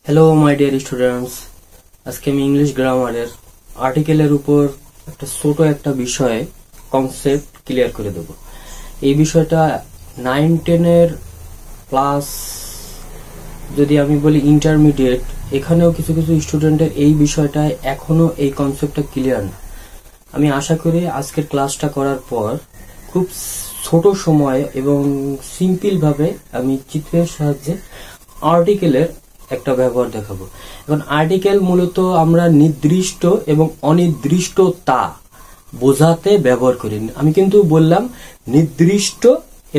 Hello my dear students, আজকে আমি English গ্রামারের আর্টিকেলের উপর একটা বিষয়ে কনসেপ্ট ক্লিয়ার করে দেব। এই বিষয়টা 9-10 প্লাস, যদি আমি বলি ইন্টারমিডিয়েট, এখানেও কিছু কিছু স্টুডেন্টের এই বিষয়টায় এখনো এই কনসেপ্টটা ক্লিয়ার না। আমি আশা করি আজকের ক্লাসটা করার পর খুব ছোট সময়ে এবং সিম্পল ভাবে আমি চিত্রের সাহায্যে আর্টিকেলের একটা ব্যবহার দেখাবো। এখন আর্টিকেল মূলত আমরা নির্দিষ্ট এবং অনির্দিষ্টতা বোঝাতে ব্যবহার করি। আমি কিন্তু বললাম নির্দিষ্ট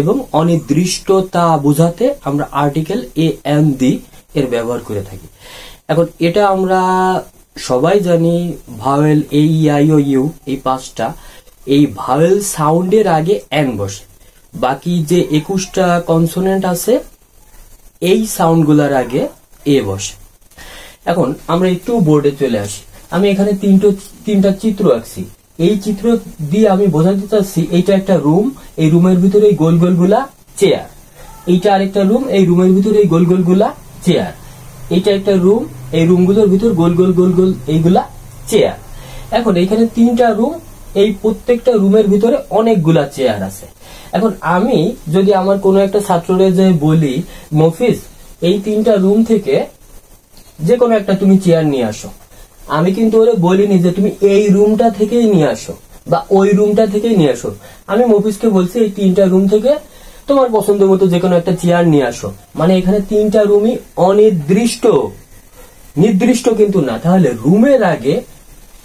এবং অনির্দিষ্টতা বোঝাতে আমরা আর্টিকেল and এর ব্যবহার করে থাকি। এখন এটা আমরা সবাই জানি, ভাওয়েল AEIOU এই 5টা, এই ভাওয়েল সাউন্ডের আগে n বসে। বাকি যে 21টা কনসোনেন্ট আছে এই সাউন্ডগুলোর আগে এ বসে। এখন আমরা একটু বোর্ডে চলে আসি। আমি এখানে তিনটা চিত্র আঁকছি। এই চিত্র দিয়ে আমি বোঝাতে চাচ্ছি এইটা একটা রুম, এই রুমের ভিতরে এই গোল গোল গুলা চেয়ার। এইটা আরেকটা রুম, এই রুমের ভিতরে এই গোল গোল গুলা চেয়ার। এইটা একটা রুম, এই রুমগুলোর ভিতর গোল গোল গোল গোল এইগুলা চেয়ার। এখন এইখানে 3টা রুম, এই প্রত্যেকটা রুমের ভিতরে অনেকগুলা চেয়ার আছে। এখন আমি যদি আমার কোনো একটা ছাত্ররে যে বলি, মফিজ এই 3টা রুম থেকে যে কোনো একটা তুমি চেয়ার নিয়ে আসো, আমি কিন্তু ওরে বলিনি যে তুমি এই রুমটা থেকেই নিয়ে আসো বা ওই রুমটা থেকেই নিয়ে আসো। আমি মফিজকে বলছি এই 3টা রুম থেকে তোমার পছন্দ মতো যে কোনো একটা চেয়ার নিয়ে আসো। মানে এখানে 3টা রুমই অনির্দিষ্ট, নির্দিষ্ট কিন্তু না। তাহলে রুমের আগে,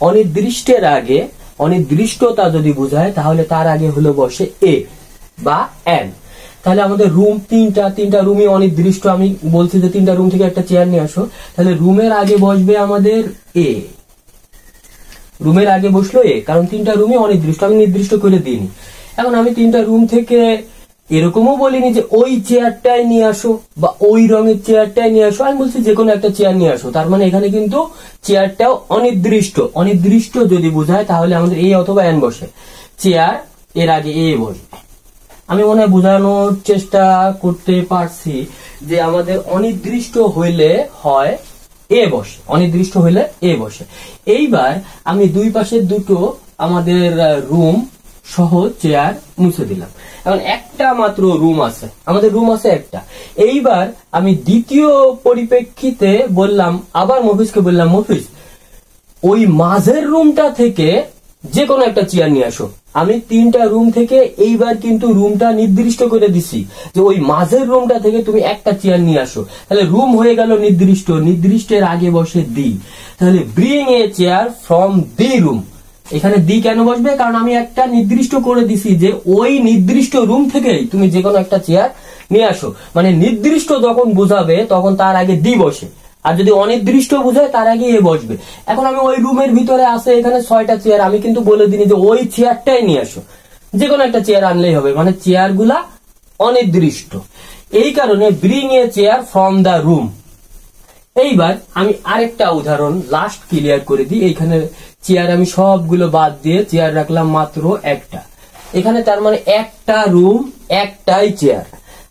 অনির্দিষ্টের আগে অনির্দিষ্টতা যদি বোঝায় তাহলে তার আগে হলো বসে এ বা এন। তাহলে আমাদের রুম তিনটা রুমই অনির্দিষ্ট। আমি বলছি যে 3টা রুম থেকে একটা চেয়ার নিয়ে আসো, তাহলে রুমের আগে বসবে আমাদের এ। রুমের আগে বসলো এ, কারণ 3টা রুমই অনির্দিষ্ট, আমি নির্দিষ্ট করে দিইনি। এখন আমি 3টা রুম থেকে এরকমও বলিনি যে ওই চেয়ারটাই নিয়ে আসো বা ওই রঙের চেয়ারটাই নিয়ে আসো। আমি বলছি যে কোনো একটা চেয়ার নিয়ে আসো। তার মানে এখানে কিন্তু চেয়ারটাও অনির্দিষ্ট। অনির্দিষ্ট যদি বোঝায় তাহলে আমাদের এ অথবা এন বসে। চেয়ার এর আগে এ বসবে। আমি মনে হয় বোঝানোর চেষ্টা করতে পারছি যে আমাদের অনির্দিষ্ট হইলে হয় এ বসে, অনির্দিষ্ট হইলে এ বসে। এইবার আমি দুই পাশের দুটো আমাদের রুম সহ চেয়ার মুছে দিলাম। এখন একটা মাত্র রুম আছে, আমাদের রুম আছে একটা। এইবার আমি দ্বিতীয় পরিপ্রেক্ষিতে বললাম, আবার মফিজকে বললাম, মফিজ ওই মাঝের রুমটা থেকে যে কোনো একটা চেয়ার নিয়ে আসো। আমি 3টা রুম থেকে এইবার কিন্তু রুমটা নির্দিষ্ট করে দিছি যে ওই মাঝের রুমটা থেকে তুমি একটা চেয়ার নিয়ে আসো। তাহলে রুম হয়ে গেল নির্দিষ্ট, নির্দিষ্টের আগে বসে দি। তাহলে bring a chair from the room. এখানে দি কেন বসবে? কারণ আমি একটা নির্দিষ্ট করে দিছি যে ওই নির্দিষ্ট রুম থেকেই তুমি যে কোনো একটা চেয়ার নিয়ে আসো। মানে নির্দিষ্ট যখন বোঝাবে তখন তার আগে দি বসে, আর যদি অনির্দিষ্ট বোঝায় তার আগে এ বসবে। এখন আমি ওই রুমের ভিতরে আছে এখানে 6টা চেয়ার, আমি কিন্তু বলে দিনি যে ওই চেয়ারটাই নিয়ে আসো, যে কোনো একটা চেয়ার আনলেই হবে। মানে চেয়ার গুলা অনির্দিষ্ট। এই কারণে bring a chair from the room. এইবার আমি আরেকটা উদাহরণ লাস্ট ক্লিয়ার করে দিই। এইখানে চেয়ার আমি সবগুলো বাদ দিয়ে চেয়ার রাখলাম মাত্র একটা। এখানে তার মানে একটা রুম, একটাই চেয়ার।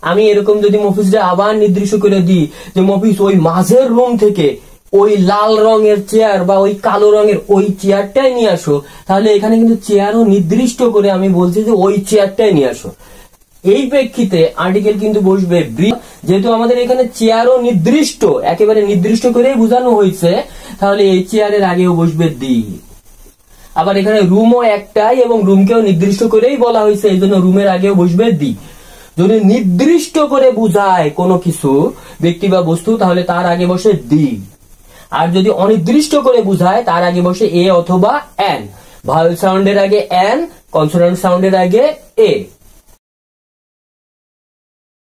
আমি এরকম যদি মফিজটা আবার নির্দিষ্ট করে দিই যে মফিজ ওই মাঝের রুম থেকে ওই লাল রঙের চেয়ার বা ওই কালো রঙের ওই চেয়ারটাই নিয়ে আসো, তাহলে এখানে কিন্তু চেয়ারও নির্দিষ্ট করে আমি বলছি যে ওই চেয়ারটাই নিয়ে আসো। এই প্রেক্ষিতে আর্টিকেল কিন্তু বসবে ব্রিং। যেহেতু আমাদের এখানে চেয়ারও নির্দিষ্ট, একেবারে নির্দিষ্ট করেই বোঝানো হয়েছে, তাহলে এই চেয়ারের আগেও বসবে দি। আবার এখানে রুমও একটাই এবং রুমকেও নির্দিষ্ট করেই বলা হয়েছে, এই জন্য রুমের আগেও বসবে দি। যদি নির্দিষ্ট করে বুঝায় কোনো কিছু, ব্যক্তি বা বস্তু, তাহলে তার আগে বসে দি। আর যদি অনির্দিষ্ট করে বুঝায় তার আগে বসে এ অথবা এন। ভাওয়েল সাউন্ডের আগে এন, কনসোনেন্ট সাউন্ডের আগে এ।